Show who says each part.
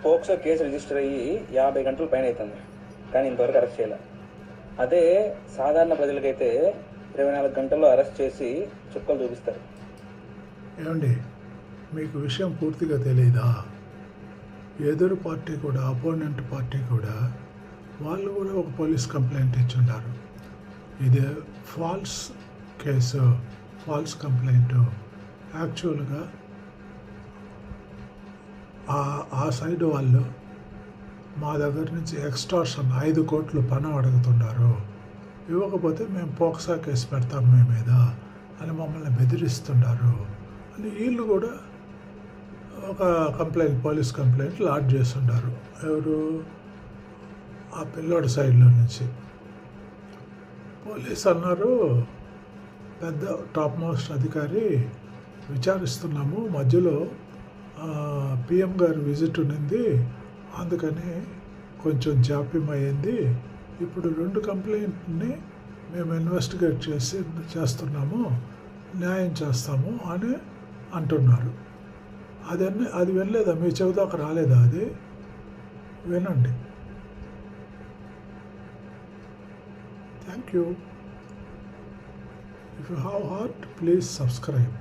Speaker 1: POCSO case register అయ్యి 50 గంటల పైన అవుతుంది, కానీ ఇంతవరకు అరెస్ట్ చేయాలి. అదే సాధారణ ప్రజలకైతే 24 గంటల్లో అరెస్ట్ చేసి చుక్కలు చూపిస్తారు.
Speaker 2: ఏమండి, మీకు విషయం పూర్తిగా తెలియదా? ఎదురు పార్టీ కూడా, అపోనెంట్ పార్టీ కూడా, వాళ్ళు కూడా ఒక పోలీస్ కంప్లైంట్ ఇచ్చున్నారు. ఇది ఫాల్స్ కేసు, ఫాల్స్ కంప్లైంట్. యాక్చువల్గా ఆ సైడ్ వాళ్ళు మా దగ్గర నుంచి ఎక్స్టార్షన్ 5 కోట్లు పణం అడుగుతున్నారు. ఇవ్వకపోతే మేము పోక్సా కేసు పెడతాం మీ మీద అని మమ్మల్ని బెదిరిస్తున్నారు అని వీళ్ళు కూడా ఒక కంప్లైంట్, పోలీస్ కంప్లైంట్ లాడ్జ్ చేస్తున్నారు. ఎవరు? ఆ పిల్లోడి సైడ్లో నుంచి. పోలీస్ అన్నారు, పెద్ద టాప్ మోస్ట్ అధికారి, విచారిస్తున్నాము, మధ్యలో పిఎం గారి విజిట్ ఉన్నింది, అందుకని కొంచెం జాప్యం అయ్యింది. ఇప్పుడు 2 కంప్లైంట్ని మేము ఇన్వెస్టిగేట్ చేస్తున్నాము, న్యాయం చేస్తాము అని అంటున్నారు. అది వినలేదా? మీ చెవిదాకా రాలేదా? అది వినండి. Thank you. If you have heart, please subscribe.